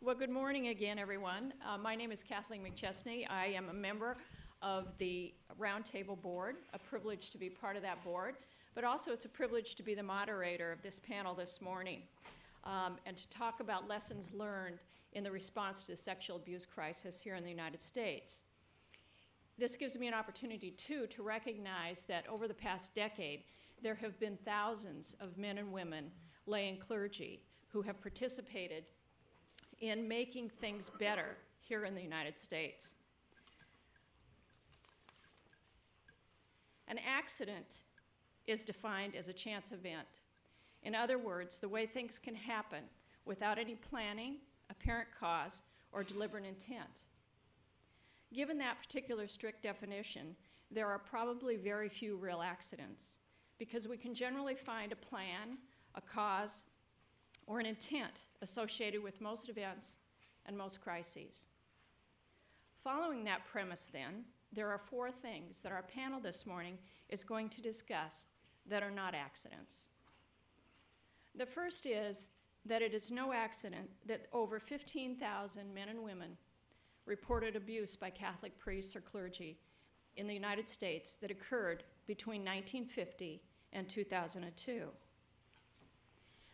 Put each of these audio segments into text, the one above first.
Well, good morning again, everyone. My name is Kathleen McChesney. I am a member of the Roundtable Board, a privilege to be part of that board, but also it's a privilege to be the moderator of this panel this morning and to talk about lessons learned in the response to the sexual abuse crisis here in the United States. This gives me an opportunity, too, to recognize that over the past decade, there have been thousands of men and women, lay and clergy, who have participated in making things better here in the United States. An accident is defined as a chance event. In other words, the way things can happen without any planning, apparent cause, or deliberate intent. Given that particular strict definition, there are probably very few real accidents because we can generally find a plan, a cause, or an intent associated with most events and most crises. Following that premise, then, there are four things that our panel this morning is going to discuss that are not accidents. The first is that it is no accident that over 15,000 men and women reported abuse by Catholic priests or clergy in the United States that occurred between 1950 and 2002.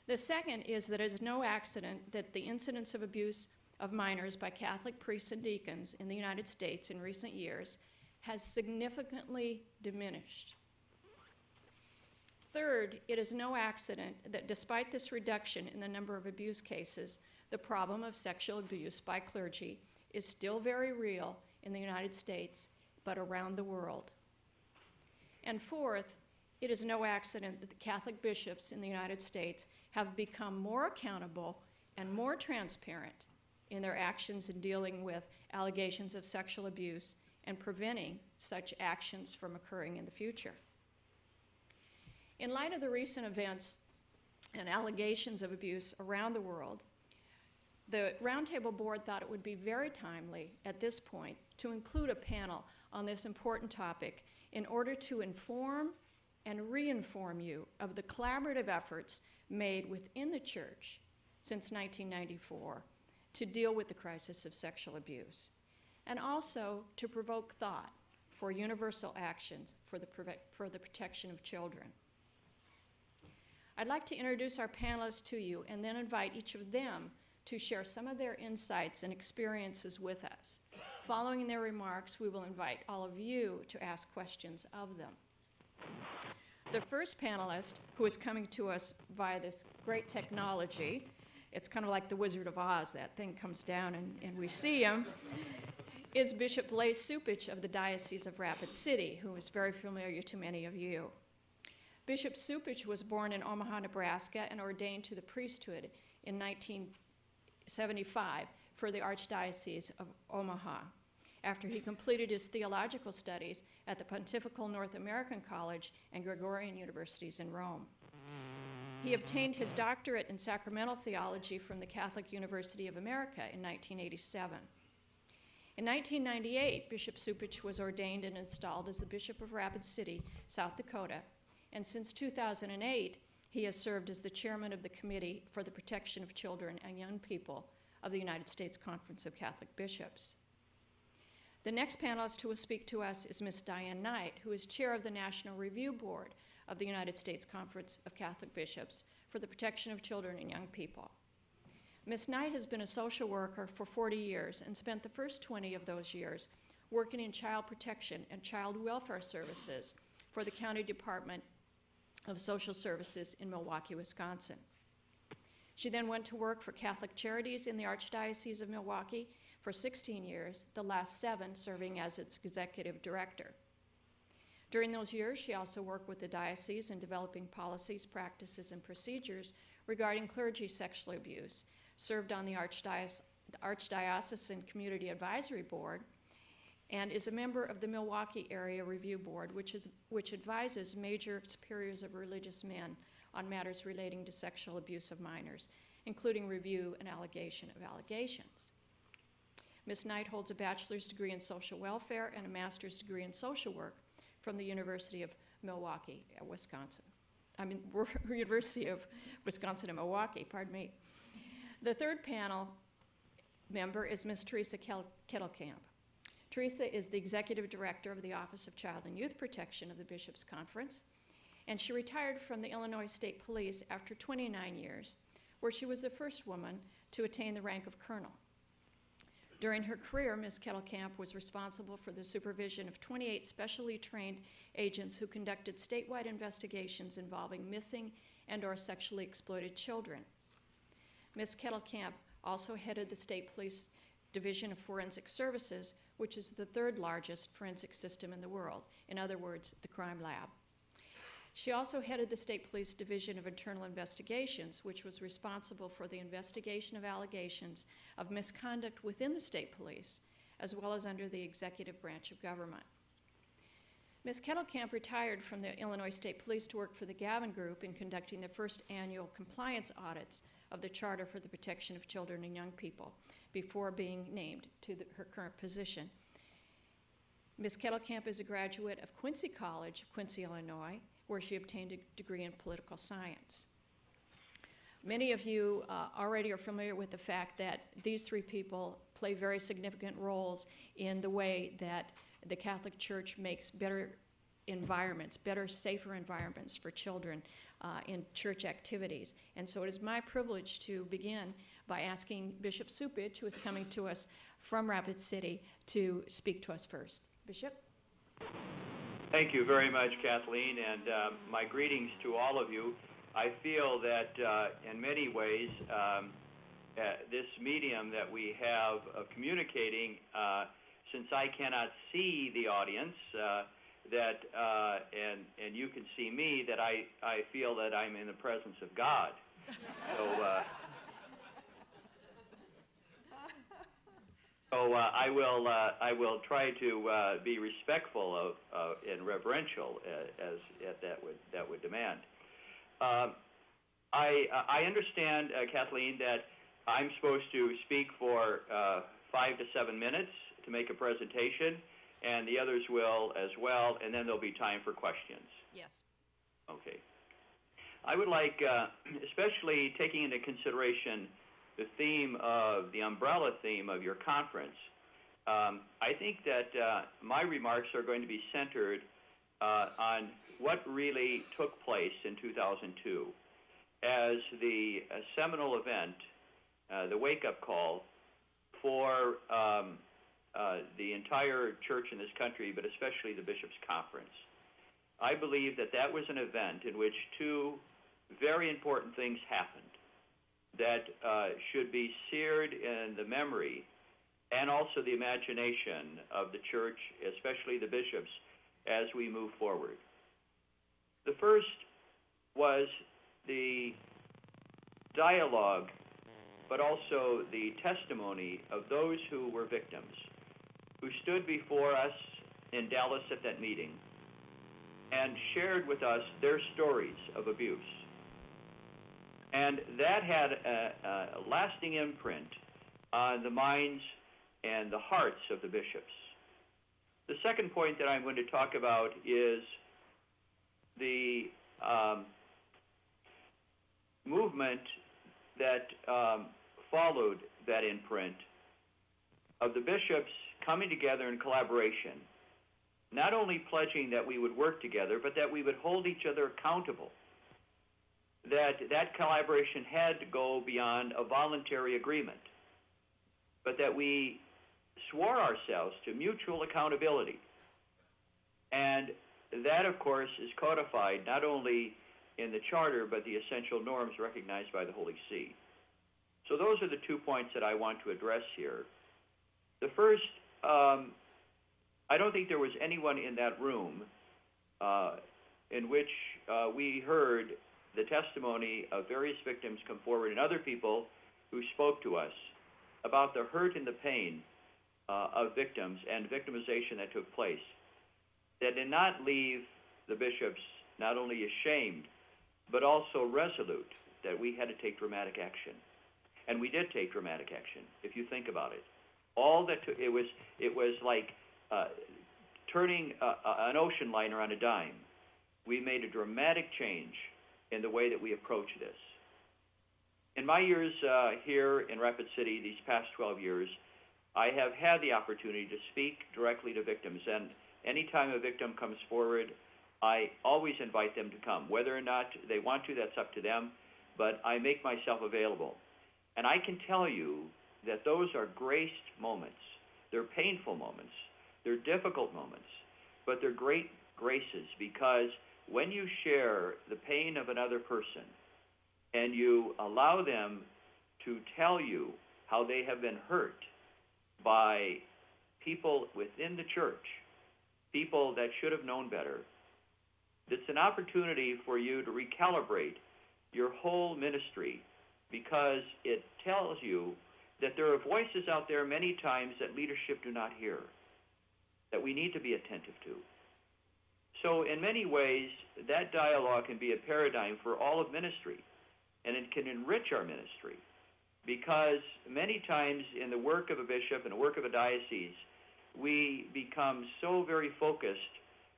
The second is that it is no accident that the incidence of abuse of minors by Catholic priests and deacons in the United States in recent years has significantly diminished. Third, it is no accident that despite this reduction in the number of abuse cases, the problem of sexual abuse by clergy is still very real in the United States, but around the world. And fourth, it is no accident that the Catholic bishops in the United States have become more accountable and more transparent in their actions in dealing with allegations of sexual abuse and preventing such actions from occurring in the future. In light of the recent events and allegations of abuse around the world, the Roundtable Board thought it would be very timely at this point to include a panel on this important topic in order to inform and re-inform you of the collaborative efforts made within the Church since 1994 to deal with the crisis of sexual abuse, and also to provoke thought for universal actions for the protection of children. I'd like to introduce our panelists to you and then invite each of them to share some of their insights and experiences with us. Following their remarks, we will invite all of you to ask questions of them. The first panelist, who is coming to us via this great technology, it's kind of like the Wizard of Oz, that thing comes down and we see him, is Bishop Blase Cupich of the Diocese of Rapid City, who is very familiar to many of you. Bishop Cupich was born in Omaha, Nebraska, and ordained to the priesthood in 1975 for the Archdiocese of Omaha, after he completed his theological studies at the Pontifical North American College and Gregorian Universities in Rome. He obtained his doctorate in sacramental theology from the Catholic University of America in 1987. In 1998, Bishop Cupich was ordained and installed as the Bishop of Rapid City, South Dakota, and since 2008, he has served as the chairman of the Committee for the Protection of Children and Young People of the United States Conference of Catholic Bishops. The next panelist who will speak to us is Ms. Diane Knight, who is chair of the National Review Board of the United States Conference of Catholic Bishops for the Protection of Children and Young People. Ms. Knight has been a social worker for 40 years and spent the first 20 of those years working in child protection and child welfare services for the County Department of Social Services in Milwaukee, Wisconsin. She then went to work for Catholic Charities in the Archdiocese of Milwaukee for 16 years, the last 7 serving as its executive director. During those years, she also worked with the diocese in developing policies, practices, and procedures regarding clergy sexual abuse, served on the Archdiocesan Community Advisory Board, and is a member of the Milwaukee Area Review Board, which advises major superiors of religious men on matters relating to sexual abuse of minors, including review and allegation of allegations. Ms. Knight holds a bachelor's degree in social welfare and a master's degree in social work from the University of Milwaukee, Wisconsin. University of Wisconsin in Milwaukee, pardon me. The third panel member is Ms. Teresa Kettelkamp. Teresa is the executive director of the Office of Child and Youth Protection of the Bishops' Conference, and she retired from the Illinois State Police after 29 years, where she was the first woman to attain the rank of colonel. During her career, Ms. Kettelkamp was responsible for the supervision of 28 specially trained agents who conducted statewide investigations involving missing and/or sexually exploited children. Ms. Kettelkamp also headed the State Police Division of Forensic Services, which is the third largest forensic system in the world. In other words, the crime lab. She also headed the State Police Division of Internal Investigations, which was responsible for the investigation of allegations of misconduct within the state police, as well as under the executive branch of government. Ms. Kettelkamp retired from the Illinois State Police to work for the Gavin Group in conducting the first annual compliance audits of the Charter for the Protection of Children and Young People before being named to her current position. Ms. Kettelkamp is a graduate of Quincy College of Quincy, Illinois, where she obtained a degree in political science. Many of you already are familiar with the fact that these three people play very significant roles in the way that the Catholic Church makes better environments, better, safer environments for children in church activities. And so it is my privilege to begin by asking Bishop Cupich, who is coming to us from Rapid City, to speak to us first. Bishop? Thank you very much, Kathleen, and my greetings to all of you. I feel that in many ways this medium that we have of communicating, since I cannot see the audience, and you can see me, that I feel that I'm in the presence of God. So I will try to be respectful of and reverential as that would demand. I understand, Kathleen, that I'm supposed to speak for 5 to 7 minutes to make a presentation, and the others will as well, and then there'll be time for questions. Yes. Okay. I would like, especially taking into consideration the theme of the umbrella theme of your conference, I think that my remarks are going to be centered on what really took place in 2002 as the seminal event, the wake-up call for the entire church in this country, but especially the Bishops' Conference. I believe that that was an event in which two very important things happened that should be seared in the memory and also the imagination of the church, especially the bishops, as we move forward. The first was the dialogue, but also the testimony of those who were victims, who stood before us in Dallas at that meeting and shared with us their stories of abuse. And that had a lasting imprint on the minds and the hearts of the bishops. The second point that I'm going to talk about is the movement that followed that imprint of the bishops coming together in collaboration, not only pledging that we would work together, but that we would hold each other accountable, that collaboration had to go beyond a voluntary agreement, but that we swore ourselves to mutual accountability. And that, of course, is codified not only in the Charter, but the essential norms recognized by the Holy See. So those are the 2 points that I want to address here. The first, I don't think there was anyone in that room in which we heard the testimony of various victims come forward and other people who spoke to us about the hurt and the pain of victims and victimization that took place, that did not leave the bishops not only ashamed, but also resolute that we had to take dramatic action. And we did take dramatic action, if you think about it. All that it was like turning an ocean liner on a dime. We made a dramatic change in the way that we approach this. In my years here in Rapid City, these past 12 years, I have had the opportunity to speak directly to victims, and anytime a victim comes forward, I always invite them to come. Whether or not they want to, that's up to them, but I make myself available. And I can tell you that those are graced moments. They're painful moments. They're difficult moments, but they're great graces, because when you share the pain of another person and you allow them to tell you how they have been hurt by people within the church, people that should have known better, it's an opportunity for you to recalibrate your whole ministry, because it tells you that there are voices out there many times that leadership do not hear, that we need to be attentive to. So in many ways, that dialogue can be a paradigm for all of ministry, and it can enrich our ministry, because many times in the work of a bishop and the work of a diocese, we become so very focused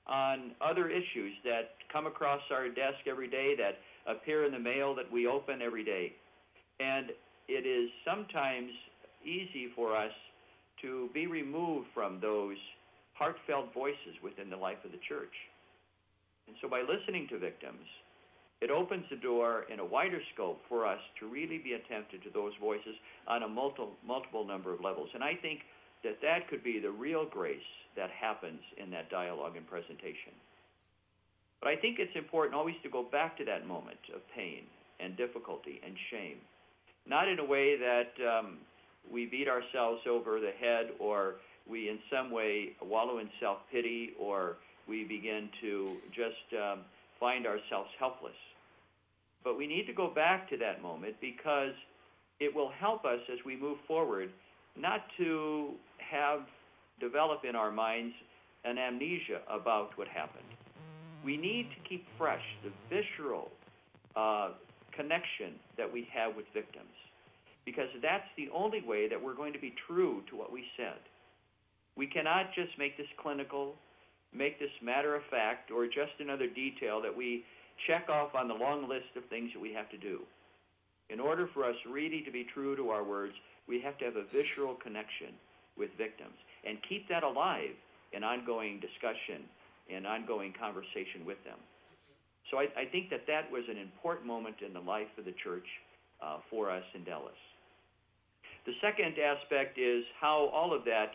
on other issues that come across our desk every day, that appear in the mail that we open every day. And it is sometimes easy for us to be removed from those heartfelt voices within the life of the church. And so by listening to victims, it opens the door in a wider scope for us to really be attentive to those voices on a multiple number of levels. And I think that that could be the real grace that happens in that dialogue and presentation. But I think it's important always to go back to that moment of pain and difficulty and shame, not in a way that we beat ourselves over the head, or we in some way wallow in self-pity, or we begin to just find ourselves helpless. But we need to go back to that moment, because it will help us as we move forward not to develop in our minds an amnesia about what happened. We need to keep fresh the visceral connection that we have with victims, because that's the only way that we're going to be true to what we said. We cannot just make this clinical, make this matter of fact, or just another detail that we check off on the long list of things that we have to do. In order for us really to be true to our words, we have to have a visceral connection with victims and keep that alive in ongoing discussion and ongoing conversation with them. So I think that that was an important moment in the life of the church for us in Dallas. The second aspect is how all of that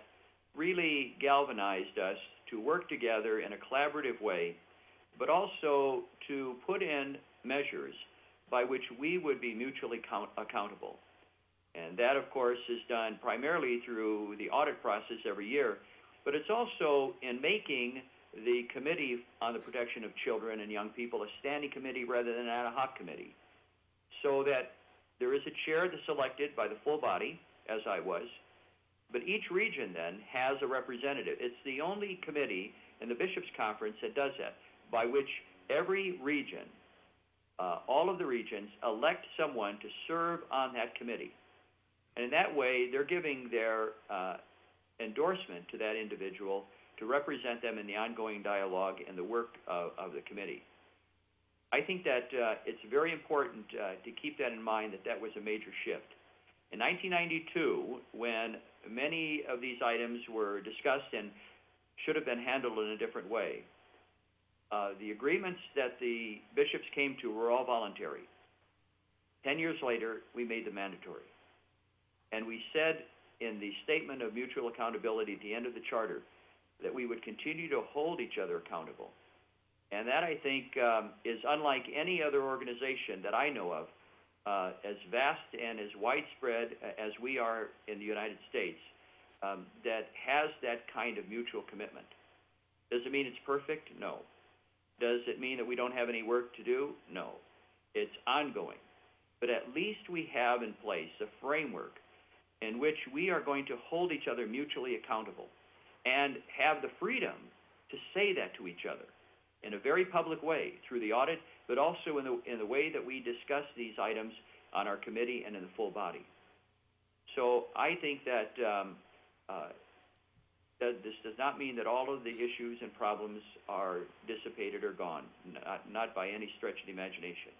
really galvanized us to work together in a collaborative way, but also to put in measures by which we would be mutually accountable. And that, of course, is done primarily through the audit process every year, but it's also in making the Committee on the Protection of Children and Young People a standing committee rather than an ad hoc committee, so that there is a chair that's elected by the full body, as I was, but each region then has a representative. It's the only committee in the Bishops' Conference that does that, by which every region, all of the regions, elect someone to serve on that committee. And in that way, they're giving their endorsement to that individual to represent them in the ongoing dialogue and the work of the committee. I think that it's very important to keep that in mind, that that was a major shift. In 1992, when many of these items were discussed and should have been handled in a different way, the agreements that the bishops came to were all voluntary. 10 years later, we made them mandatory. And we said in the Statement of Mutual Accountability at the end of the Charter that we would continue to hold each other accountable. And that, I think, is unlike any other organization that I know of, as vast and as widespread as we are in the United States, that has that kind of mutual commitment. Does it mean it's perfect? No. Does it mean that we don't have any work to do? No. It's ongoing. But at least we have in place a framework in which we are going to hold each other mutually accountable and have the freedom to say that to each other in a very public way through the audit, but also in the way that we discuss these items on our committee and in the full body. So I think that this does not mean that all of the issues and problems are dissipated or gone, not by any stretch of the imagination.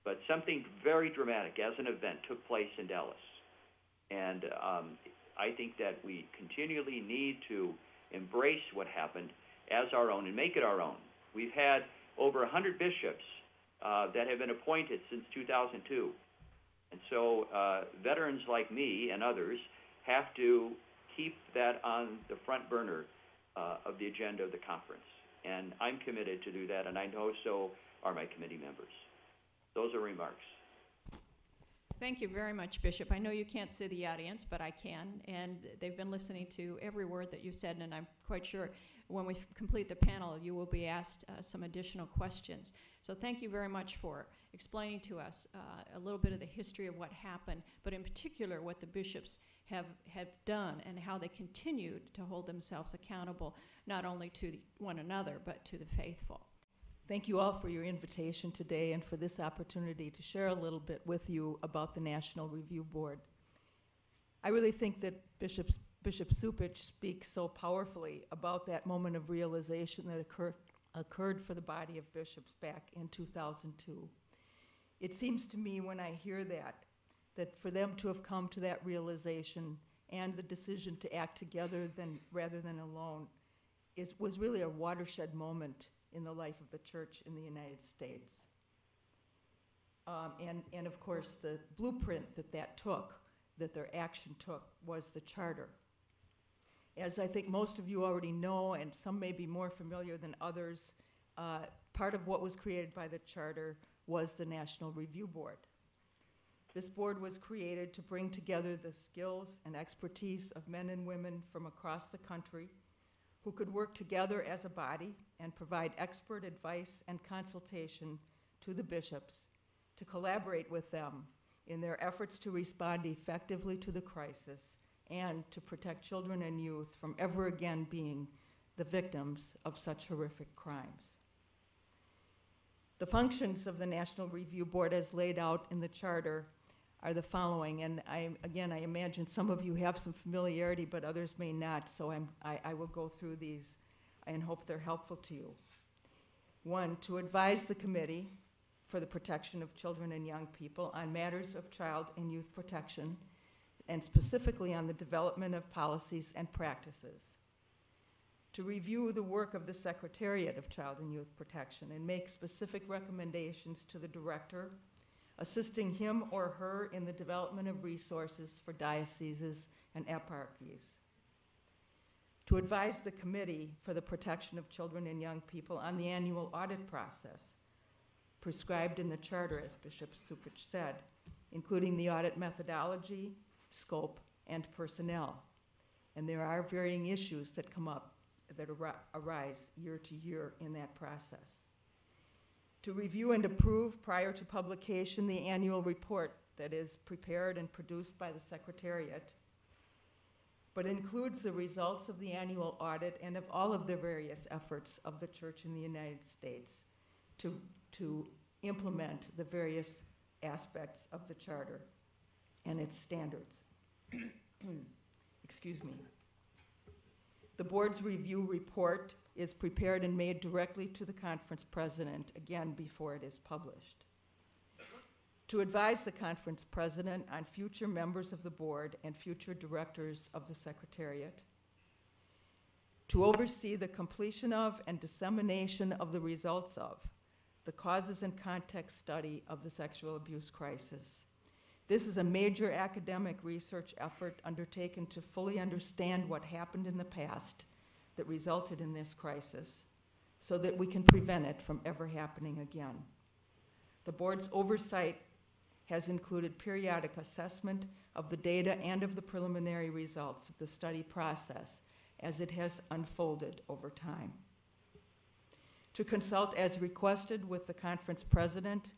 But something very dramatic as an event took place in Dallas. And I think that we continually need to embrace what happened as our own and make it our own. We've had over 100 bishops that have been appointed since 2002. And so veterans like me and others have to keep that on the front burner of the agenda of the conference. And I'm committed to do that, and I know so are my committee members. Those are remarks. Thank you very much, Bishop. I know you can't see the audience, but I can, and they've been listening to every word that you said, and I'm quite sure when we complete the panel, you will be asked some additional questions. So thank you very much for explaining to us a little bit of the history of what happened, but in particular what the bishops have done and how they continued to hold themselves accountable, not only to one another, but to the faithful. Thank you all for your invitation today and for this opportunity to share a little bit with you about the National Review Board. I really think that Bishop Cupich speaks so powerfully about that moment of realization that occurred for the body of bishops back in 2002. It seems to me when I hear that for them to have come to that realization and the decision to act together rather than alone was really a watershed moment in the life of the church in the United States. And of course, the blueprint that their action took, was the charter. As I think most of you already know, and some may be more familiar than others, part of what was created by the charter was the National Review Board. This board was created to bring together the skills and expertise of men and women from across the country who could work together as a body and provide expert advice and consultation to the bishops to collaborate with them in their efforts to respond effectively to the crisis and to protect children and youth from ever again being the victims of such horrific crimes. The functions of the National Review Board as laid out in the charter are the following, and I imagine some of you have some familiarity, but others may not, so I will go through these and hope they're helpful to you. 1, to advise the Committee for the Protection of Children and Young People on matters of child and youth protection, and specifically on the development of policies and practices. To review the work of the Secretariat of Child and Youth Protection and make specific recommendations to the Director, assisting him or her in the development of resources for dioceses and eparchies. To advise the Committee for the Protection of Children and Young People on the annual audit process prescribed in the charter, as Bishop Cupich said, including the audit methodology, scope, and personnel. And there are varying issues that come up that arise year to year in that process. To review and approve prior to publication the annual report that is prepared and produced by the Secretariat, but includes the results of the annual audit and of all of the various efforts of the Church in the United States to implement the various aspects of the Charter and its standards. Excuse me. The board's review report is prepared and made directly to the conference president, again, before it is published. To advise the conference president on future members of the board and future directors of the Secretariat. To oversee the completion of and dissemination of the results of the causes and context study of the sexual abuse crisis. This is a major academic research effort undertaken to fully understand what happened in the past that resulted in this crisis so that we can prevent it from ever happening again. The board's oversight has included periodic assessment of the data and of the preliminary results of the study process as it has unfolded over time. To consult as requested with the conference president,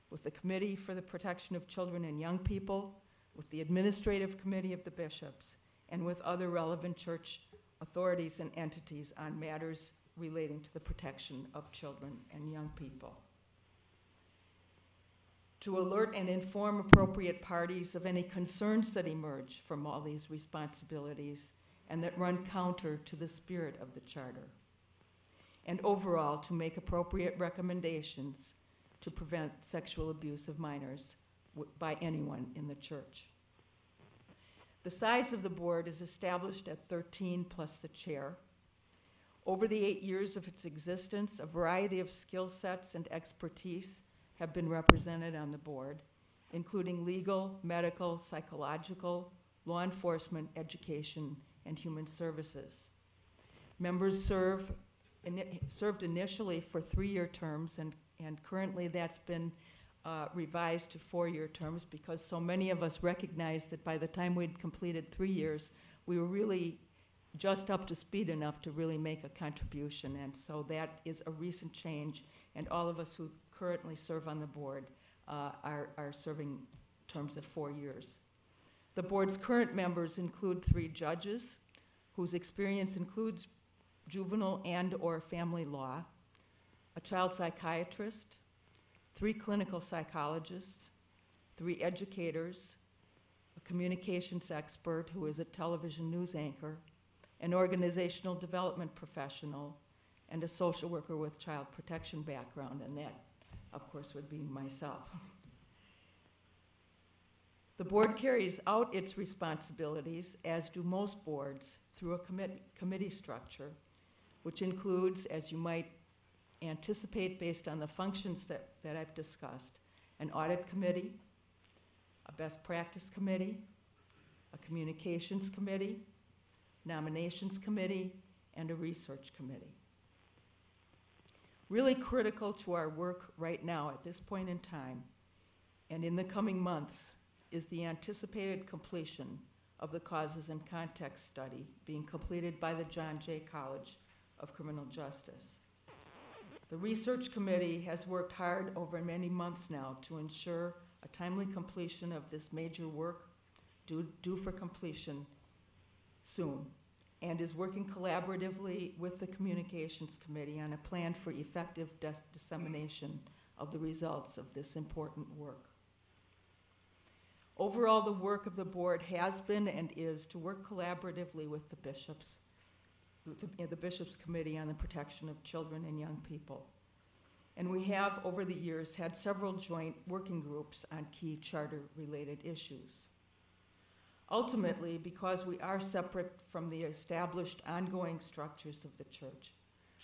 with the Committee for the Protection of Children and Young People, with the Administrative Committee of the Bishops, and with other relevant church authorities and entities on matters relating to the protection of children and young people. To alert and inform appropriate parties of any concerns that emerge from all these responsibilities and that run counter to the spirit of the Charter. And overall, to make appropriate recommendations to prevent sexual abuse of minors by anyone in the church. The size of the board is established at 13 plus the chair. Over the 8 years of its existence, a variety of skill sets and expertise have been represented on the board, including legal, medical, psychological, law enforcement, education, and human services. Members served initially for 3-year terms, and currently that's been revised to 4-year terms because so many of us recognized that by the time we'd completed 3 years, we were really just up to speed enough to really make a contribution. And so that is a recent change, and all of us who currently serve on the board are serving terms of 4 years. The board's current members include 3 judges whose experience includes juvenile and/or family law, a child psychiatrist, 3 clinical psychologists, 3 educators, a communications expert who is a television news anchor, an organizational development professional, and a social worker with child protection background, and that, of course, would be myself. The board carries out its responsibilities, as do most boards, through a committee structure, which includes, as you might anticipate based on the functions that I've discussed, an audit committee, a best practice committee, a communications committee, nominations committee, and a research committee. Really critical to our work right now at this point in time and in the coming months is the anticipated completion of the causes and context study being completed by the John Jay College of Criminal Justice. The research committee has worked hard over many months now to ensure a timely completion of this major work due for completion soon, and is working collaboratively with the communications committee on a plan for effective dissemination of the results of this important work. Overall, the work of the board has been and is to work collaboratively with the bishops, the Bishops' Committee on the Protection of Children and Young People. And we have, over the years, had several joint working groups on key charter-related issues. Ultimately, because we are separate from the established ongoing structures of the church,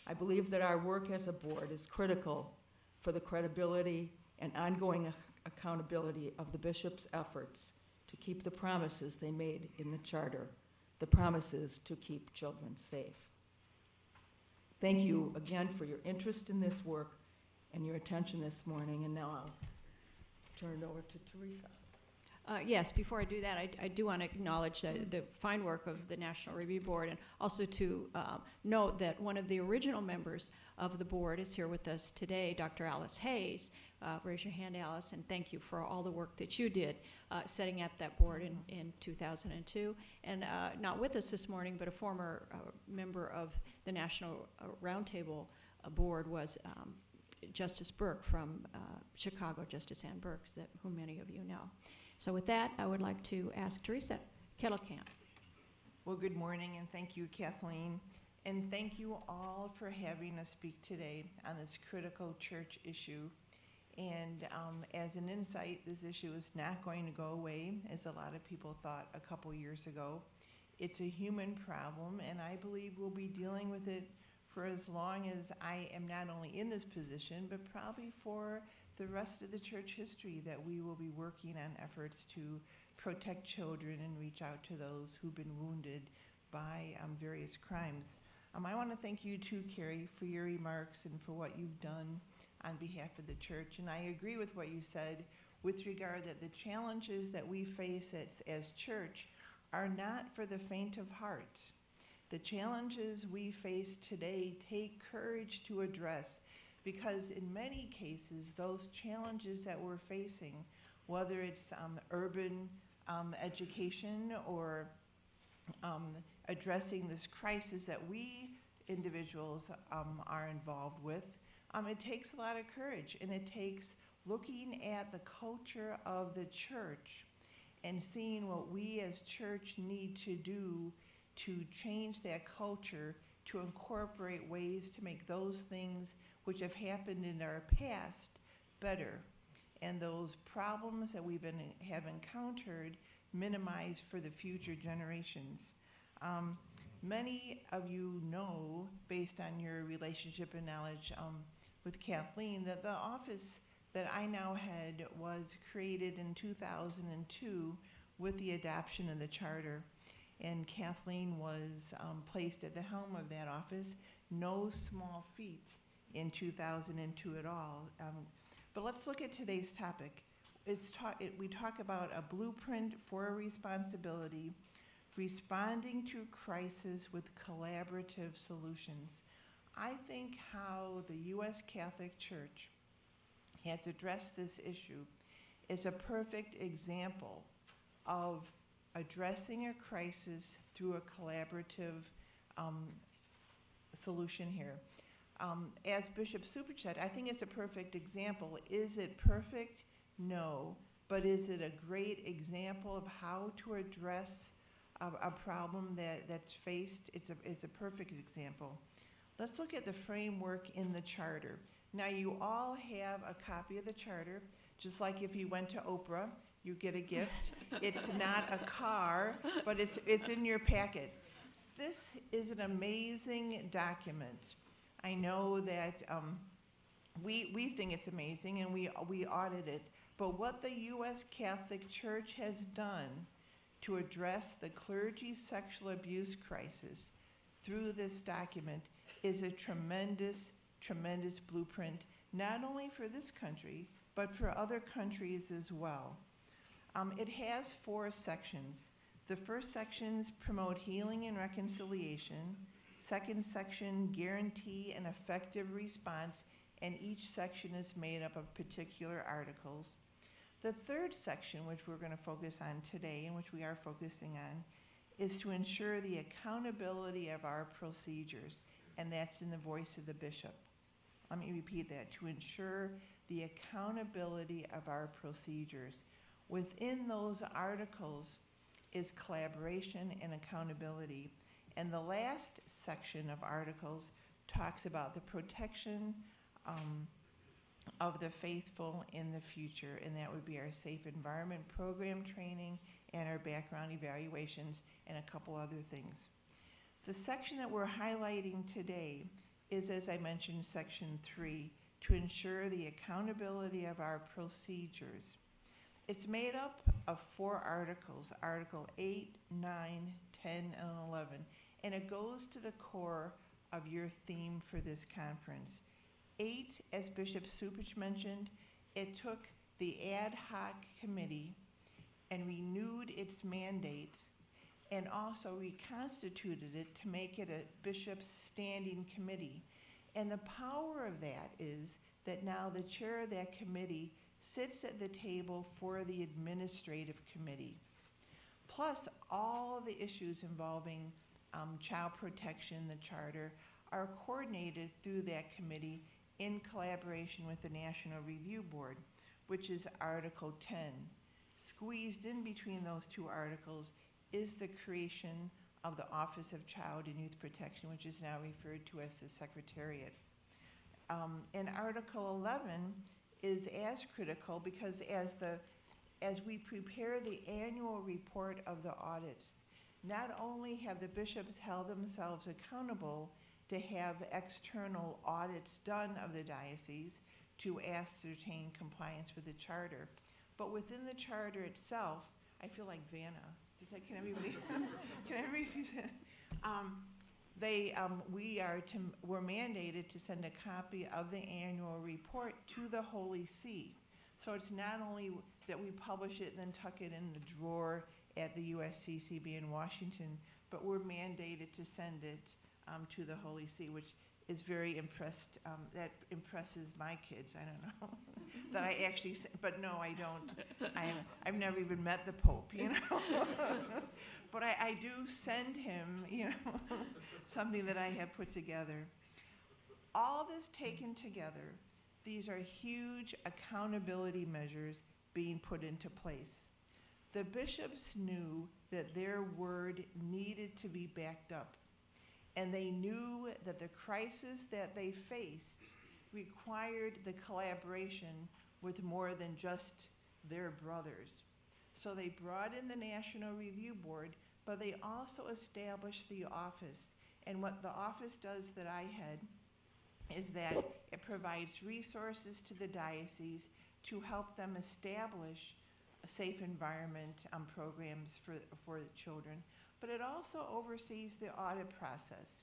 I believe that our work as a board is critical for the credibility and ongoing accountability of the bishops' efforts to keep the promises they made in the charter, the promises to keep children safe. Thank you again for your interest in this work and your attention this morning, and now I'll turn it over to Teresa. Yes, before I do that, I do want to acknowledge the fine work of the National Review Board, and also to note that one of the original members of the board is here with us today, Dr. Alice Hayes. Raise your hand, Alice, and thank you for all the work that you did setting up that board in 2002. And not with us this morning, but a former member of the National Roundtable Board was Justice Burke from Chicago, Justice Ann Burke, whom many of you know. So with that, I would like to ask Teresa Kettelkamp. Well, good morning, and thank you, Kathleen. And thank you all for having us speak today on this critical church issue. And as an insight, this issue is not going to go away, as a lot of people thought a couple years ago. It's a human problem, and I believe we'll be dealing with it for as long as I am not only in this position, but probably for the rest of the church history, that we will be working on efforts to protect children and reach out to those who've been wounded by various crimes. I want to thank you too, Carrie, for your remarks and for what you've done on behalf of the church. And I agree with what you said with regard that the challenges that we face as church are not for the faint of heart. The challenges we face today take courage to address, because in many cases, those challenges that we're facing, whether it's urban education or addressing this crisis that we individuals are involved with, it takes a lot of courage, and it takes looking at the culture of the church and seeing what we as church need to do to change that culture, to incorporate ways to make those things which have happened in our past better, and those problems that have encountered minimized for the future generations. Many of you know, based on your relationship and knowledge with Kathleen, that the office that I now head was created in 2002 with the adoption of the charter. And Kathleen was placed at the helm of that office. No small feat in 2002 at all. But let's look at today's topic. We talk about a blueprint for responsibility, responding to crisis with collaborative solutions. I think how the U.S. Catholic Church has addressed this issue is a perfect example of addressing a crisis through a collaborative solution here. As Bishop Cupich said, I think it's a perfect example. Is it perfect? No. But is it a great example of how to address a problem that's faced? It's a perfect example. Let's look at the framework in the charter. Now, you all have a copy of the charter, just like if you went to Oprah, you get a gift. It's not a car, but it's in your packet. This is an amazing document. I know that we think it's amazing, and we audit it. But what the U.S. Catholic Church has done to address the clergy sexual abuse crisis through this document is a tremendous, tremendous blueprint, not only for this country, but for other countries as well. It has 4 sections. The first sections promote healing and reconciliation. Second section, guarantee an effective response, and each section is made up of particular articles. The third section, which we're going to focus on today, and which we are focusing on, is to ensure the accountability of our procedures, and that's in the voice of the bishop. Let me repeat that, to ensure the accountability of our procedures. Within those articles is collaboration and accountability. And the last section of articles talks about the protection of the faithful in the future, and that would be our Safe Environment Program training and our background evaluations and a couple other things. The section that we're highlighting today is, as I mentioned, section 3, to ensure the accountability of our procedures. It's made up of 4 articles, Article 8, 9, 10, and 11, and it goes to the core of your theme for this conference. 8, as Bishop Cupich mentioned, it took the ad hoc committee and renewed its mandate and also reconstituted it to make it a bishop's standing committee. And the power of that is that now the chair of that committee sits at the table for the administrative committee. Plus, all the issues involving child protection, the charter, are coordinated through that committee in collaboration with the National Review Board, which is Article 10. Squeezed in between those 2 articles is the creation of the Office of Child and Youth Protection, which is now referred to as the Secretariat. And Article 11 is as critical because as we prepare the annual report of the audits, not only have the bishops held themselves accountable to have external audits done of the diocese to ascertain compliance with the charter, but within the charter itself, I feel like Vanna. Can everybody see that? We're mandated to send a copy of the annual report to the Holy See. So it's not only that we publish it and then tuck it in the drawer at the USCCB in Washington, but we're mandated to send it to the Holy See, which is very impressed. That impresses my kids. I don't know that I actually, but no, I don't. I've never even met the Pope, you know. But I do send him, you know, something that I have put together. All this taken together, these are huge accountability measures being put into place. The bishops knew that their word needed to be backed up, and they knew that the crisis that they faced required the collaboration with more than just their brothers. So they brought in the National Review Board, but they also established the office. And what the office does that I head is that it provides resources to the diocese to help them establish a safe environment programs for the children, but it also oversees the audit process.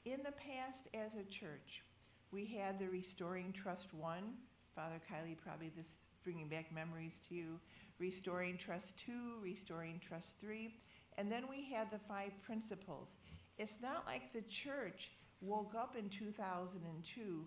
In the past, as a church, we had the Restoring Trust 1, Father Kiley, probably this bringing back memories to you, Restoring Trust 2, Restoring Trust 3, and then we had the 5 principles. It's not like the church woke up in 2002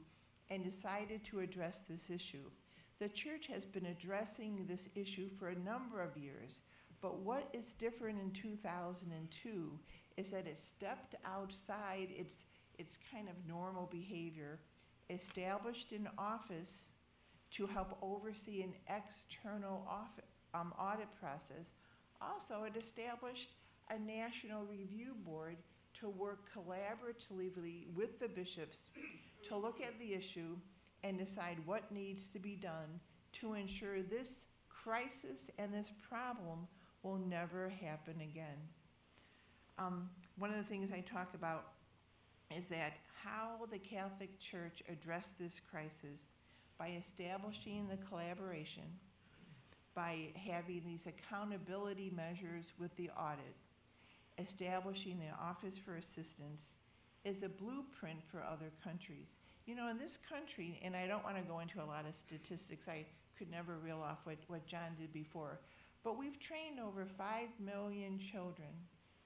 and decided to address this issue. The church has been addressing this issue for a number of years, but what is different in 2002 is that it stepped outside its kind of normal behavior, established an office to help oversee an external audit process. Also, it established a national review board to work collaboratively with the bishops to look at the issue and decide what needs to be done to ensure this crisis and this problem will never happen again. One of the things I talk about is that how the Catholic Church addressed this crisis by establishing the collaboration, by having these accountability measures with the audit, establishing the Office for Assistance, is a blueprint for other countries. You know, in this country, and I don't want to go into a lot of statistics, I could never reel off what John did before, but we've trained over 5 million children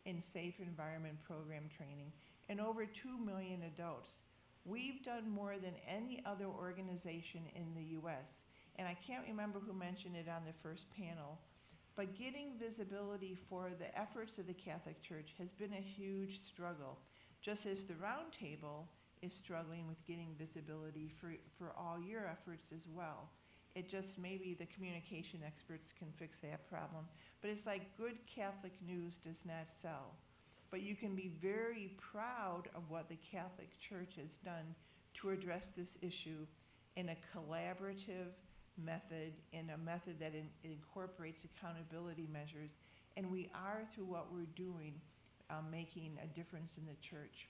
in safe environment program training and over 2 million adults. We've done more than any other organization in the US, and I can't remember who mentioned it on the first panel, but getting visibility for the efforts of the Catholic Church has been a huge struggle, just as the Roundtable is struggling with getting visibility for all your efforts as well. It just, maybe the communication experts can fix that problem, but it's like good Catholic news does not sell. But you can be very proud of what the Catholic Church has done to address this issue in a collaborative method, in a method that incorporates accountability measures, and we are, through what we're doing, making a difference in the church.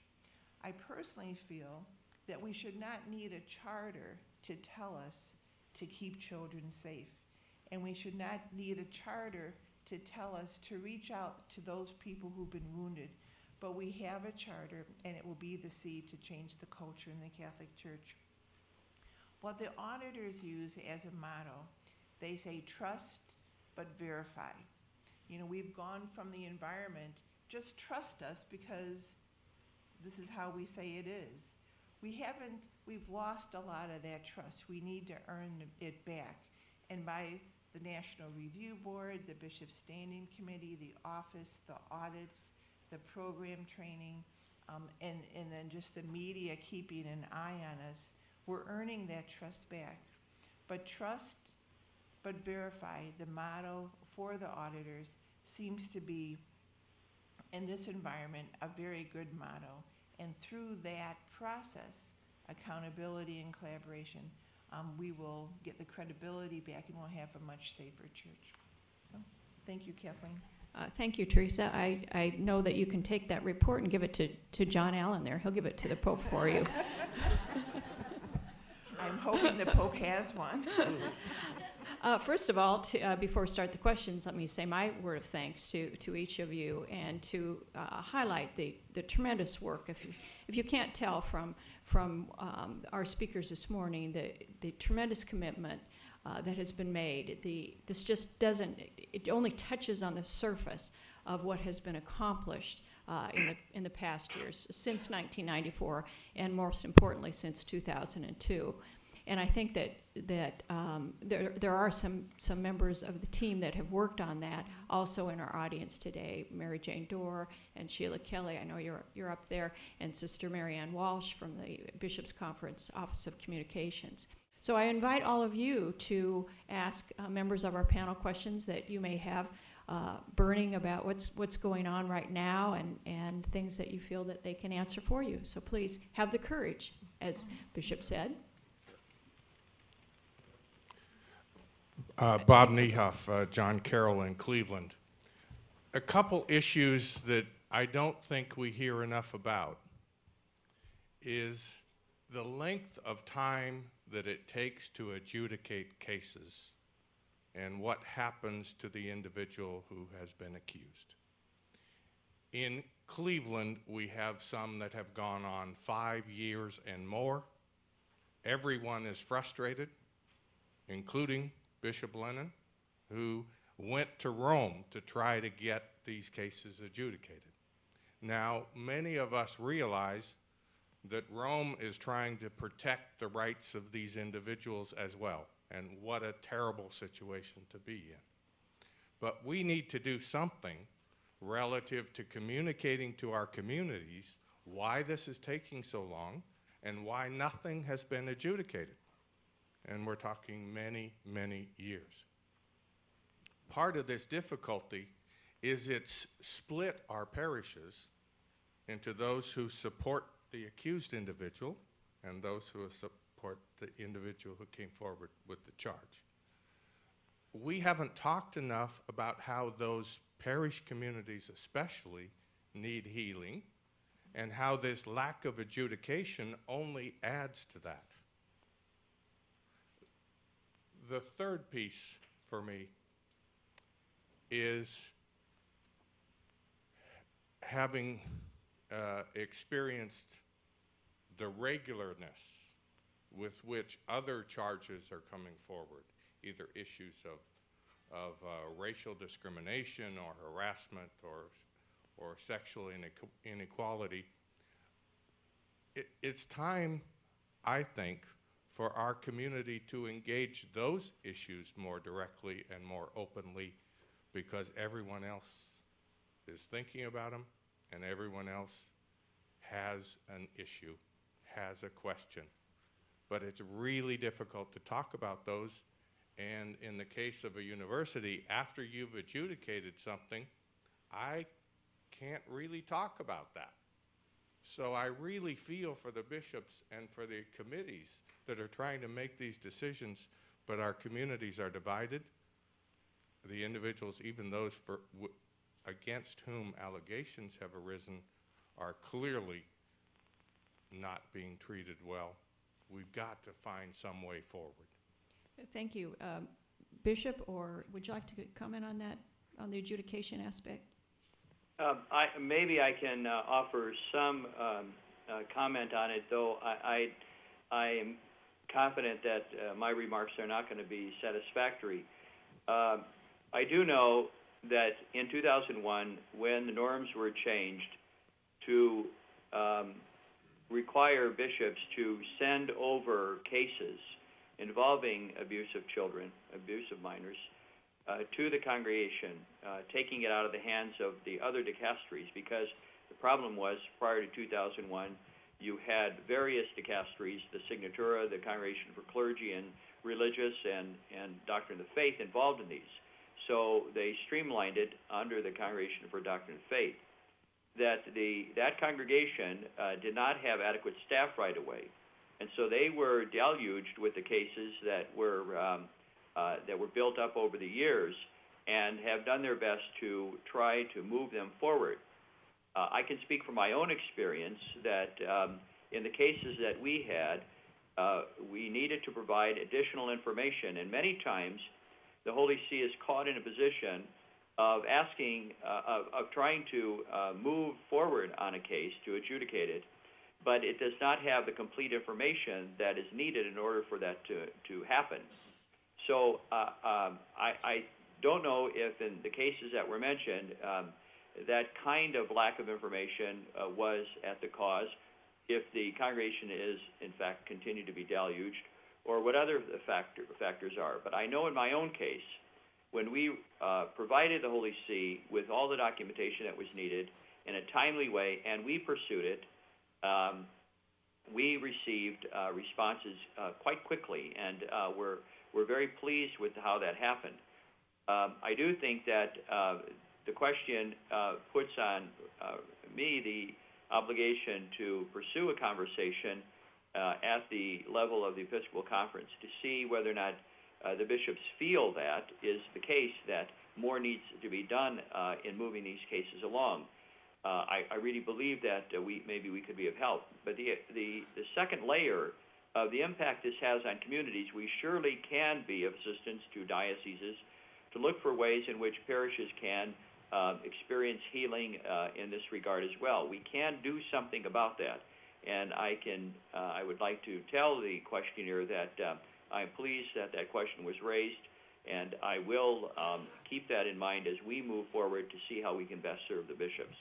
I personally feel that we should not need a charter to tell us to keep children safe, and we should not need a charter to tell us to reach out to those people who've been wounded, but we have a charter, and it will be the seed to change the culture in the Catholic Church. What the auditors use as a motto, they say trust but verify. You know, we've gone from the environment, just trust us because this is how we say it is. We've lost a lot of that trust. We need to earn it back. And by the National Review Board, the Bishop Standing Committee, the office, the audits, the program training, and then just the media keeping an eye on us, we're earning that trust back. But trust but verify, the motto for the auditors, seems to be, in this environment, a very good motto. And through that process, accountability and collaboration, we will get the credibility back and we'll have a much safer church. So, thank you, Kathleen. Thank you, Teresa. I know that you can take that report and give it to John Allen there. He'll give it to the Pope for you. I'm hoping the Pope has one. First of all, before we start the questions, let me say my word of thanks to each of you and to highlight the tremendous work. If you can't tell from our speakers this morning, the tremendous commitment that has been made. This just doesn't, it only touches on the surface of what has been accomplished in the past years, since 1994, and most importantly, since 2002. And I think that there are some members of the team that have worked on that also in our audience today. Mary Jane Dorr and Sheila Kelly, I know you're up there, and Sister Mary Ann Walsh from the Bishop's Conference Office of Communications. So I invite all of you to ask members of our panel questions that you may have burning about what's going on right now and things that you feel that they can answer for you. So please have the courage, as Bishop said. Bob Niehoff, John Carroll in Cleveland. A couple issues that I don't think we hear enough about is the length of time that it takes to adjudicate cases and what happens to the individual who has been accused. In Cleveland, we have some that have gone on 5 years and more. Everyone is frustrated, including Bishop Lennon, who went to Rome to try to get these cases adjudicated. Now, many of us realize that Rome is trying to protect the rights of these individuals as well, and what a terrible situation to be in. But we need to do something relative to communicating to our communities why this is taking so long and why nothing has been adjudicated. And we're talking many, many years. Part of this difficulty is it's split our parishes into those who support the accused individual and those who support the individual who came forward with the charge. We haven't talked enough about how those parish communities especially need healing and how this lack of adjudication only adds to that. The third piece for me is having experienced the regularness with which other charges are coming forward, either issues of racial discrimination or harassment or sexual inequality. It's time, I think, for our community to engage those issues more directly and more openly, because everyone else is thinking about them and everyone else has an issue, has a question. But it's really difficult to talk about those. And in the case of a university, after you've adjudicated something, I can't really talk about that. So I really feel for the bishops and for the committees that are trying to make these decisions, but our communities are divided. The individuals, even those against whom allegations have arisen, are clearly not being treated well. We've got to find some way forward. Thank you. Bishop, or would you like to comment on that, on the adjudication aspect? Maybe I can offer some comment on it, though I am confident that my remarks are not going to be satisfactory. I do know that in 2001, when the norms were changed to require bishops to send over cases involving abuse of children, abuse of minors, to the congregation, taking it out of the hands of the other dicasteries, because the problem was, prior to 2001, you had various dicasteries, the Signatura, the Congregation for Clergy and Religious, and Doctrine of the Faith involved in these. So they streamlined it under the Congregation for Doctrine of Faith. That congregation did not have adequate staff right away, and so they were deluged with the cases that were built up over the years, and have done their best to try to move them forward. I can speak from my own experience that in the cases that we had, we needed to provide additional information, and many times the Holy See is caught in a position of asking, of trying to move forward on a case to adjudicate it, but it does not have the complete information that is needed in order for that to happen. So I don't know if in the cases that were mentioned, that kind of lack of information was at the cause, if the congregation is, in fact, continue to be deluged, or what other factors are. But I know in my own case, when we provided the Holy See with all the documentation that was needed in a timely way, and we pursued it, we received responses quite quickly, and we're very pleased with how that happened. I do think that the question puts on me the obligation to pursue a conversation at the level of the Episcopal Conference to see whether or not the bishops feel that is the case, that more needs to be done in moving these cases along. I really believe that maybe we could be of help. But the second layer of the impact this has on communities, we surely can be of assistance to dioceses to look for ways in which parishes can experience healing in this regard as well. We can do something about that. And I would like to tell the questioner that I'm pleased that that question was raised, and I will keep that in mind as we move forward to see how we can best serve the bishops.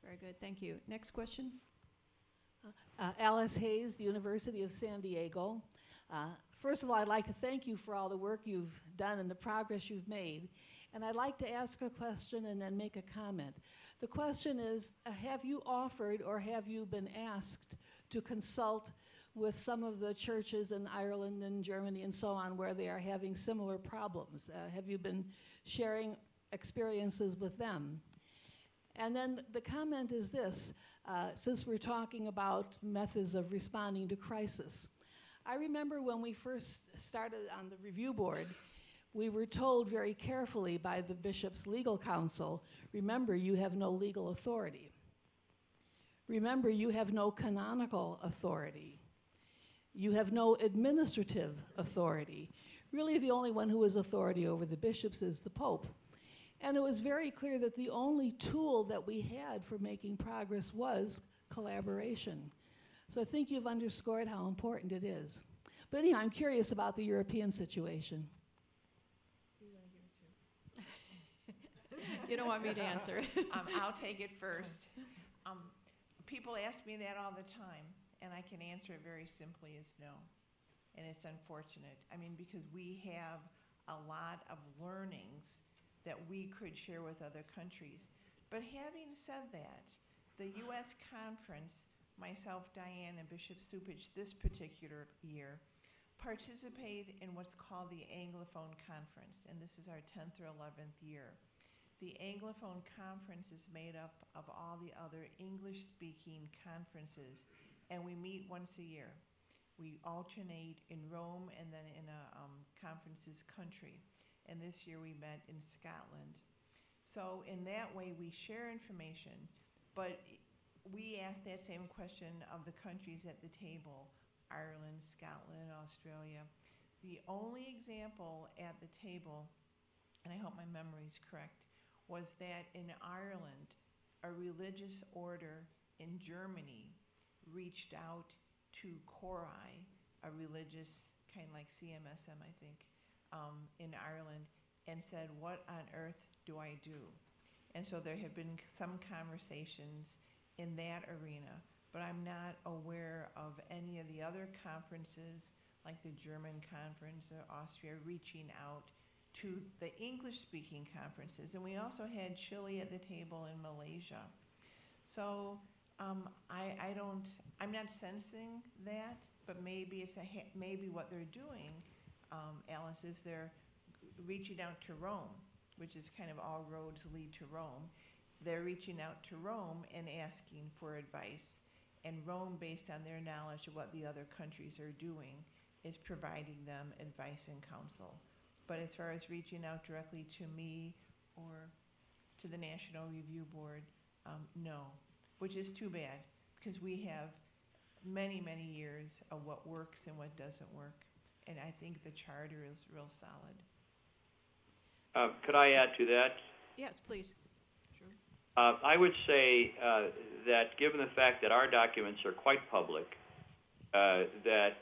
Very good, thank you. Next question? Alice Hayes, the University of San Diego. First of all, I'd like to thank you for all the work you've done and the progress you've made. And I'd like to ask a question and then make a comment. The question is, have you offered or have you been asked to consult with some of the churches in Ireland and Germany and so on where they are having similar problems? Have you been sharing experiences with them? And then the comment is this, since we're talking about methods of responding to crisis. I remember when we first started on the review board, we were told very carefully by the bishop's legal counsel, remember, you have no legal authority. Remember, you have no canonical authority. You have no administrative authority. Really, the only one who has authority over the bishops is the Pope. And it was very clear that the only tool that we had for making progress was collaboration. So I think you've underscored how important it is. But anyhow, I'm curious about the European situation. You don't want me to answer it. I'll take it first. People ask me that all the time, and I can answer it very simply as no. And it's unfortunate. I mean, because we have a lot of learnings that we could share with other countries. But having said that, the U.S. conference, myself, Diane, and Bishop Cupich this particular year, participate in what's called the Anglophone Conference, and this is our 10th or 11th year. The Anglophone Conference is made up of all the other English-speaking conferences, and we meet once a year. We alternate in Rome and then in a conference's country. And this year we met in Scotland. So in that way we share information, but we ask that same question of the countries at the table, Ireland, Scotland, Australia. The only example at the table, and I hope my memory is correct, was that in Ireland, a religious order in Germany reached out to Cori, a religious, kind of like CMSM, I think, in Ireland, and said, what on earth do I do? And so there have been some conversations in that arena, but I'm not aware of any of the other conferences, like the German conference or Austria, reaching out to the English-speaking conferences. And we also had Chile at the table in Malaysia. So I'm not sensing that, but maybe it's maybe what they're doing, Alice, is they're reaching out to Rome, which is kind of all roads lead to Rome. They're reaching out to Rome and asking for advice. And Rome, based on their knowledge of what the other countries are doing, is providing them advice and counsel. But as far as reaching out directly to me or to the National Review Board, no, which is too bad, because we have many, many years of what works and what doesn't work. And I think the charter is real solid. Could I add to that? Yes, please. Sure. I would say that given the fact that our documents are quite public, that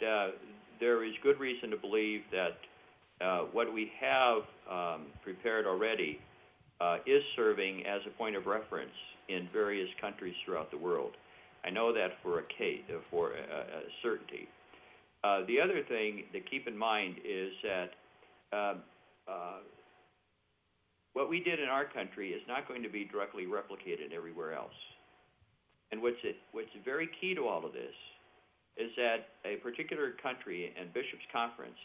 there is good reason to believe that what we have prepared already is serving as a point of reference in various countries throughout the world. I know that for a certainty. The other thing to keep in mind is that what we did in our country is not going to be directly replicated everywhere else. And what's very key to all of this is that a particular country and bishops' conference,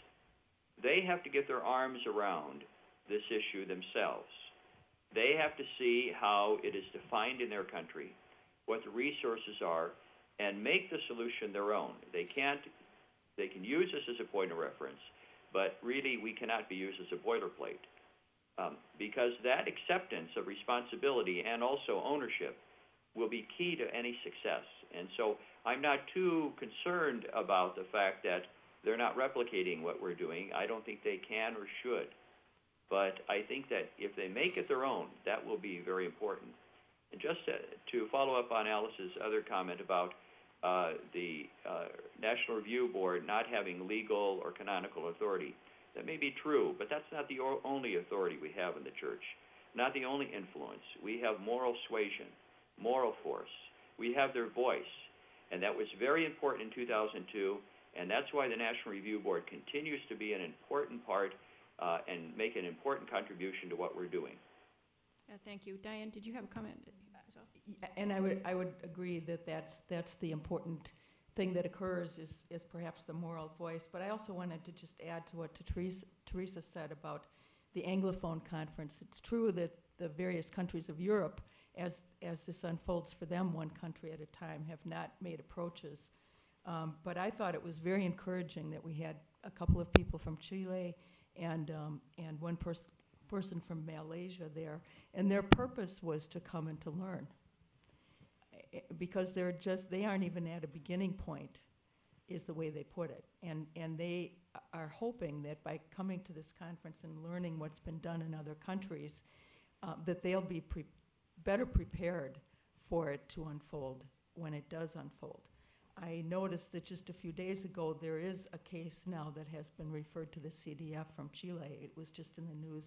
they have to get their arms around this issue themselves. They have to see how it is defined in their country, what the resources are, and make the solution their own. They can use this as a point of reference, but really we cannot be used as a boilerplate. Because that acceptance of responsibility and also ownership will be key to any success. And so I'm not too concerned about the fact that they're not replicating what we're doing. I don't think they can or should. But I think that if they make it their own, that will be very important. And just to follow up on Alice's other comment about the National Review Board not having legal or canonical authority, that may be true, but that's not the only authority we have in the church, not the only influence. We have moral suasion, moral force. We have their voice, and that was very important in 2002, and that's why the National Review Board continues to be an important part and make an important contribution to what we're doing. Thank you. Diane, did you have a comment? And I would agree that that's the important thing that occurs is perhaps the moral voice. But I also wanted to just add to what Teresa said about the Anglophone conference. It's true that the various countries of Europe, as this unfolds for them one country at a time, have not made approaches. But I thought it was very encouraging that we had a couple of people from Chile and one person from Malaysia there, and their purpose was to come and to learn. Because they aren't even at a beginning point, is the way they put it. And they are hoping that by coming to this conference and learning what's been done in other countries, that they'll be better prepared for it to unfold when it does unfold. I noticed that just a few days ago, there is a case now that has been referred to the CDF from Chile. It was just in the news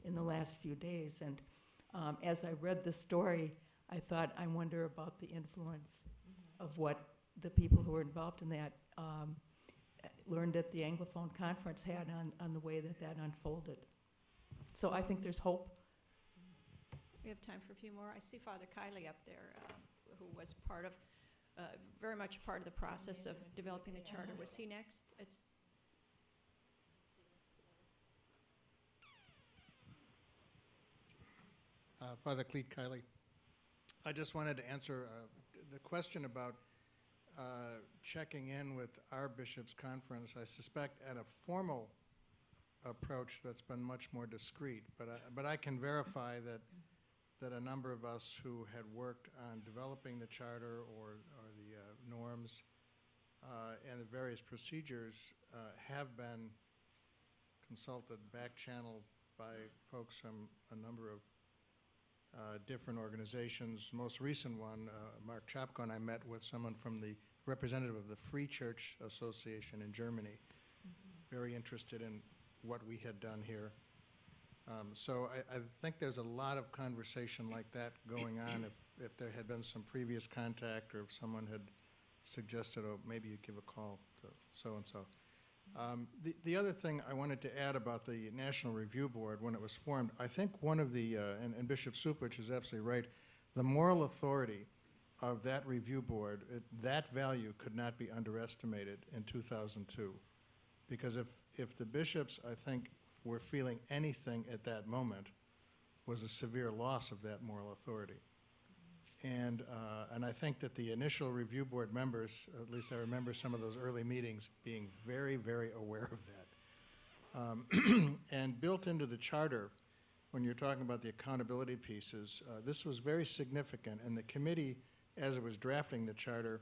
in the last few days. And as I read the story, I thought, I wonder about the influence of what the people who were involved in that learned at the Anglophone conference had on the way that unfolded. So I think there's hope. We have time for a few more. I see Father Kiley up there, who was very much part of the process of developing the charter. Was he next? Father Cleet Kiley. I just wanted to answer the question about checking in with our bishops' conference. I suspect at a formal approach that's been much more discreet, but I can verify that a number of us who had worked on developing the charter or the norms and the various procedures have been consulted, back-channeled by folks from a number of different organizations. The most recent one, Mark Chapko and I met with someone from the representative of the Free Church Association in Germany, very interested in what we had done here. So I think there's a lot of conversation like that going on. If there had been some previous contact or if someone had suggested, oh, maybe you give a call to so-and-so. The other thing I wanted to add about the National Review Board when it was formed, I think one of the, and Bishop Cupich is absolutely right, the moral authority of that review board, that value could not be underestimated in 2002. Because if the bishops, I think, were feeling anything at that moment, was a severe loss of that moral authority. And I think that the initial review board members, at least I remember some of those early meetings, being very, very aware of that. And built into the charter, when you're talking about the accountability pieces, this was very significant. And the committee, as it was drafting the charter,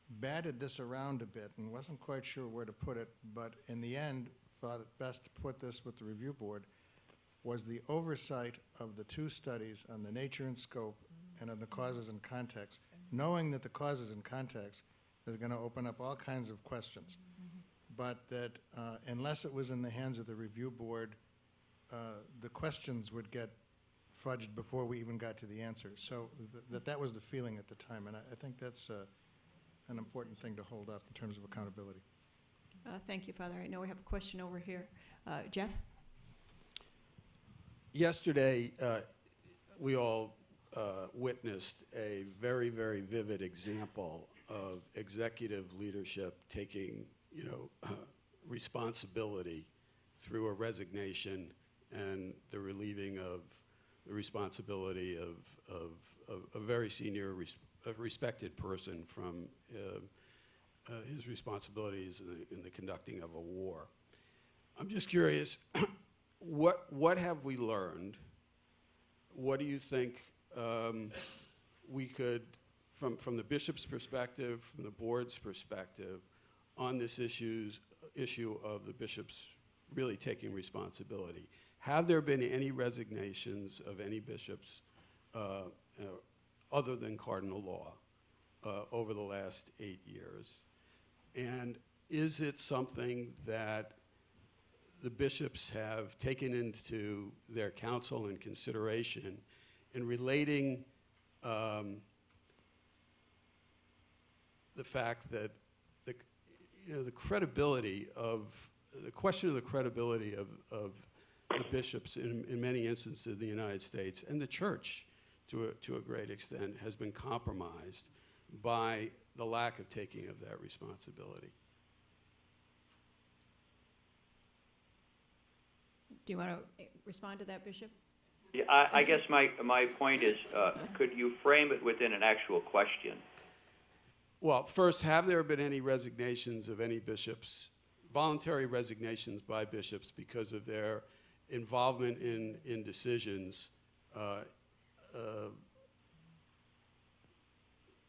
batted this around a bit and wasn't quite sure where to put it, but in the end thought it best to put this with the review board, was the oversight of the two studies on the nature and scope and on the causes and context, knowing that the causes and context is going to open up all kinds of questions. But that unless it was in the hands of the review board, the questions would get fudged before we even got to the answers. So that was the feeling at the time, and I think that's an important thing to hold up in terms of accountability. Thank you, Father. I know we have a question over here. Jeff? Yesterday, we all witnessed a very, very vivid example of executive leadership taking, responsibility through a resignation and the relieving of the responsibility of a very senior, respected person from his responsibilities in the conducting of a war. I'm just curious, what have we learned? What do you think we could, from the bishop's perspective, from the board's perspective, on this issue of the bishops really taking responsibility? Have there been any resignations of any bishops other than cardinal law over the last 8 years? And is it something that the bishops have taken into their counsel and consideration in relating the fact that the credibility of the question of the credibility of the bishops in many instances in the United States and the church to a great extent has been compromised by the lack of taking of that responsibility? Do you want to respond to that, Bishop? Yeah, I guess my point is, could you frame it within an actual question? Well, first, have there been any resignations of any bishops, voluntary resignations by bishops because of their involvement in decisions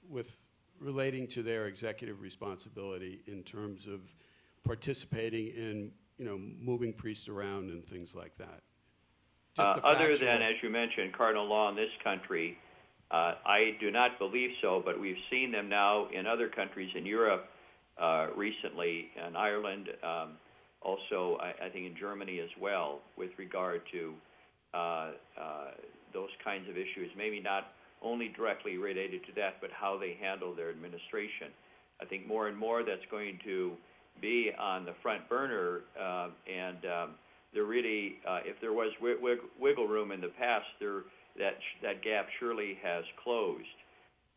with relating to their executive responsibility in terms of participating in, moving priests around and things like that? Other than, as you mentioned, cardinal law in this country, I do not believe so, but we've seen them now in other countries in Europe recently, in Ireland, also I think in Germany as well, with regard to those kinds of issues, maybe not only directly related to that, but how they handle their administration. I think more and more that's going to be on the front burner, and there really, if there was wiggle room in the past, that gap surely has closed.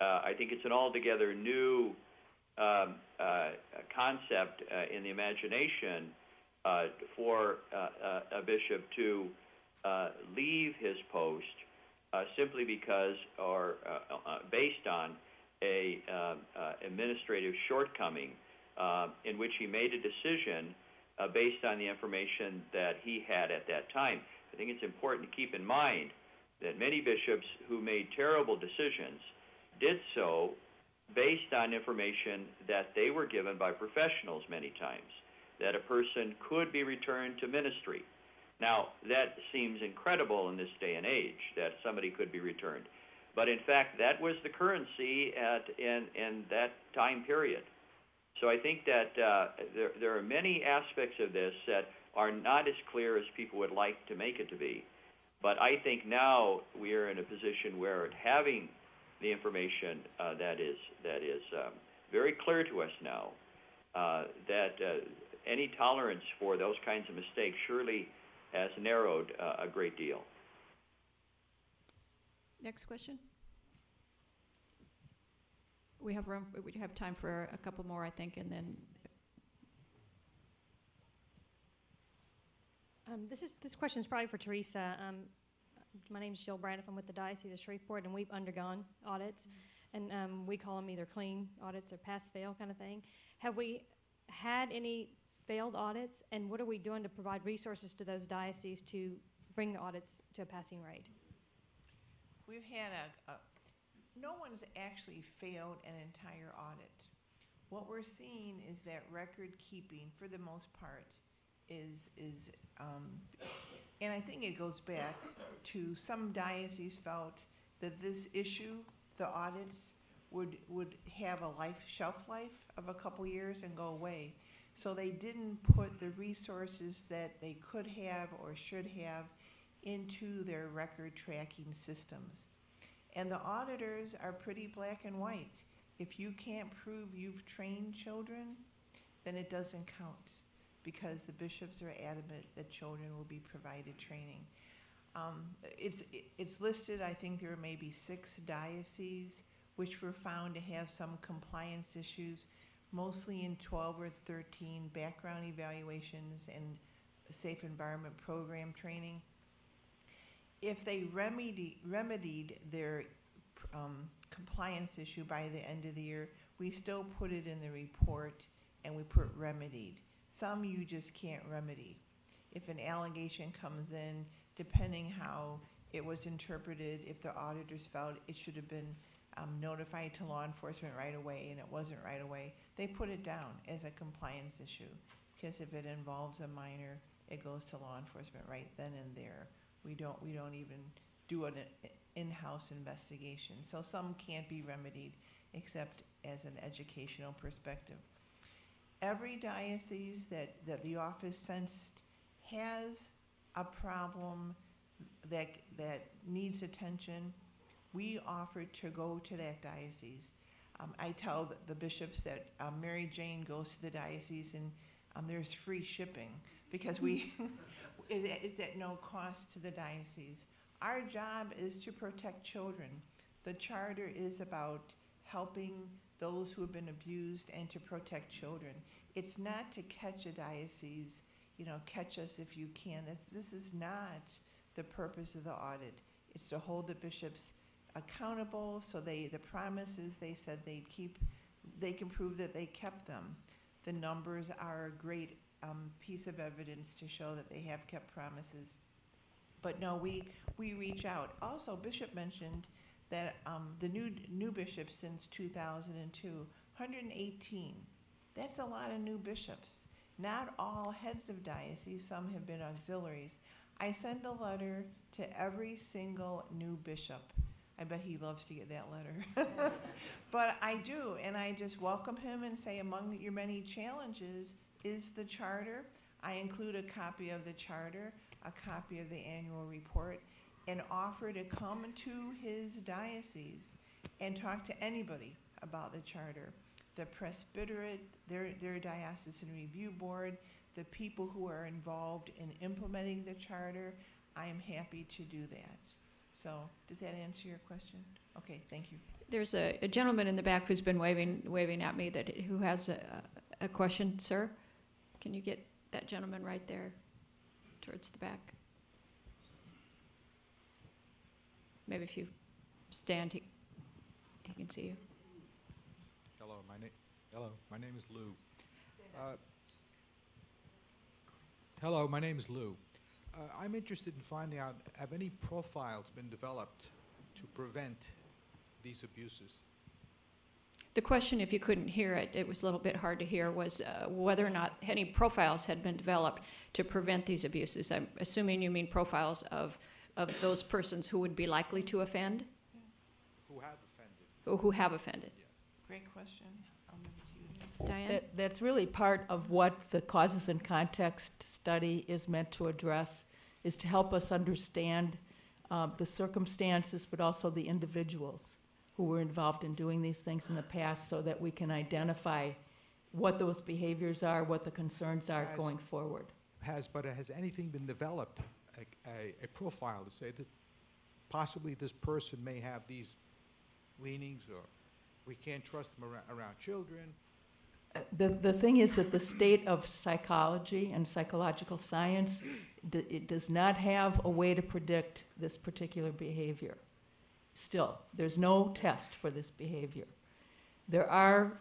I think it's an altogether new concept in the imagination for a bishop to leave his post simply because, or based on a administrative shortcoming in which he made a decision based on the information that he had at that time. I think it's important to keep in mind that many bishops who made terrible decisions did so based on information that they were given by professionals many times, that a person could be returned to ministry. Now, that seems incredible in this day and age, that somebody could be returned. But in fact, that was the currency in that time period. So I think that there are many aspects of this that are not as clear as people would like to make it to be. But I think now we are in a position where having the information that is very clear to us now, that any tolerance for those kinds of mistakes surely has narrowed a great deal. Next question. We have room. We have time for a couple more, I think, and then. This question is probably for Teresa. My name is Jill Braniff. I'm with the Diocese of Shreveport, and we've undergone audits, and we call them either clean audits or pass-fail kind of thing. Have we had any failed audits, and what are we doing to provide resources to those dioceses to bring the audits to a passing rate? We've had no one's actually failed an entire audit. What we're seeing is that record keeping, for the most part, is and I think it goes back to some dioceses felt that this issue, the audits, would have a shelf life of a couple years and go away. So they didn't put the resources that they could have or should have into their record tracking systems. And the auditors are pretty black and white. If you can't prove you've trained children, then it doesn't count, because the bishops are adamant that children will be provided training. It's listed, I think there are maybe 6 dioceses which were found to have some compliance issues, mostly in 12 or 13 background evaluations and safe environment program training. If they remedied their compliance issue by the end of the year, we still put it in the report and we put remedied. Some you just can't remedy. if an allegation comes in, depending how it was interpreted, if the auditors felt it should have been notified to law enforcement right away and it wasn't right away, they put it down as a compliance issue. Because if it involves a minor, it goes to law enforcement right then and there. We don't even do an in-house investigation. So some can't be remedied except as an educational perspective. Every diocese that the office sensed has a problem that needs attention, we offer to go to that diocese. I tell the bishops that Mary Jane goes to the diocese and there's free shipping because it's at no cost to the diocese. Our job is to protect children. The charter is about helping those who have been abused and to protect children. It's not to catch a diocese, catch us if you can. This is not the purpose of the audit. It's to hold the bishops accountable so the promises they said they'd keep, they can prove that they kept them. The numbers are a great piece of evidence to show that they have kept promises. But no, we reach out. Also, Bishop mentioned that the new bishops since 2002, 118. That's a lot of new bishops. Not all heads of diocese, some have been auxiliaries. I send a letter to every single new bishop. I bet he loves to get that letter. But I do, and I just welcome him and say among your many challenges is the charter. I include a copy of the charter, a copy of the annual report, and offer to come to his diocese and talk to anybody about the charter. The presbyterate, their diocesan review board, the people who are involved in implementing the charter, I am happy to do that. So does that answer your question? Okay, thank you. There's a gentleman in the back who's been waving at me who has a question, sir. Can you get that gentleman right there towards the back? Maybe if you stand, he can see you. Hello, my name is Lou. Hello, my name is Lou. I'm interested in finding out, have any profiles been developed to prevent these abuses? The question, if you couldn't hear it, it was a little bit hard to hear, was whether or not any profiles had been developed to prevent these abuses. I'm assuming you mean profiles of those persons who would be likely to offend? Who have offended. Who have offended. Yes. Great question. Diane? That's really part of what the causes and context study is meant to address, is to help us understand the circumstances, but also the individuals who were involved in doing these things in the past so that we can identify what those behaviors are, what the concerns are going forward. But has anything been developed, a profile to say that possibly this person may have these leanings, or we can't trust them around children? The thing is that the state of psychology and psychological science, it does not have a way to predict this particular behavior. Still, there's no test for this behavior. There are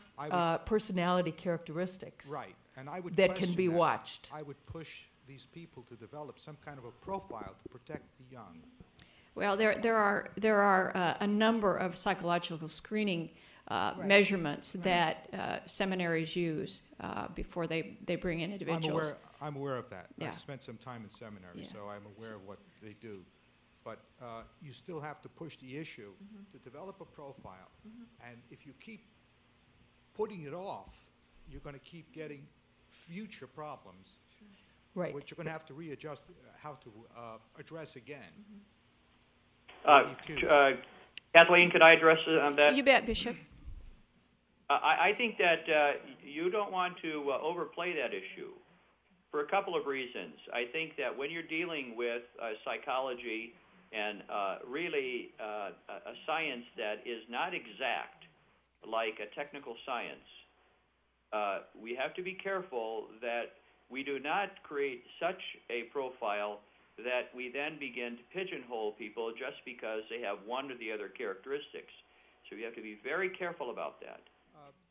personality characteristics and I would that can be watched. I would push these people to develop some kind of a profile to protect the young. Well, there are a number of psychological screening measurements that seminaries use before they bring in individuals. I'm aware of that. Yeah. I've spent some time in seminary, so I'm aware of what they do. But you still have to push the issue to develop a profile. And if you keep putting it off, you're going to keep getting future problems, which you're going to have to readjust, how to address again. Kathleen, could I address that? You bet, Bishop. I think that you don't want to overplay that issue for a couple of reasons. I think that when you're dealing with psychology and really a science that is not exact, like a technical science, we have to be careful that we do not create such a profile that we then begin to pigeonhole people just because they have one or the other characteristics. So you have to be very careful about that.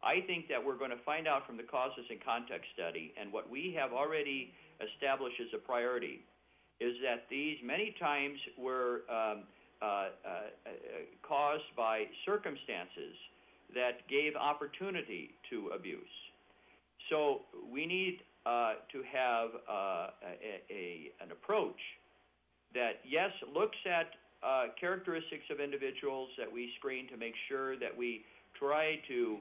I think that we're going to find out from the causes and context study, and what we have already established as a priority, is that these many times were caused by circumstances that gave opportunity to abuse. So we need to have an approach that, yes, looks at characteristics of individuals that we screen to make sure that we try to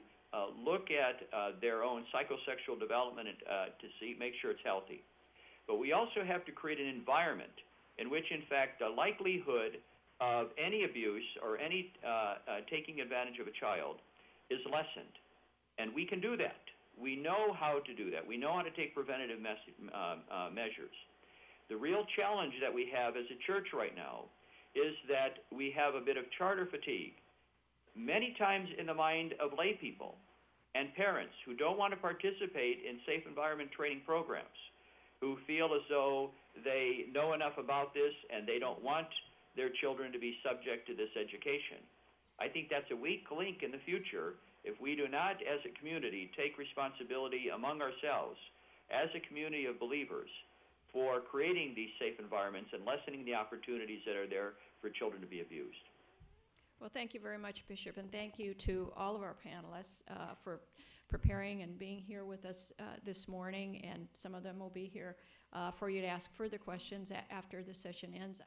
look at their own psychosexual development and make sure it's healthy. But we also have to create an environment in which, in fact, the likelihood of any abuse or any taking advantage of a child is lessened. And we can do that. We know how to do that. We know how to take preventative measures. The real challenge that we have as a church right now is that we have a bit of charter fatigue, many times in the mind of lay people and parents who don't want to participate in safe environment training programs, who feel as though they know enough about this and they don't want their children to be subject to this education. I think that's a weak link in the future if we do not, as a community, take responsibility among ourselves as a community of believers for creating these safe environments and lessening the opportunities that are there for children to be abused. Well, thank you very much, Bishop, and thank you to all of our panelists for preparing and being here with us this morning, and some of them will be here for you to ask further questions after the session ends.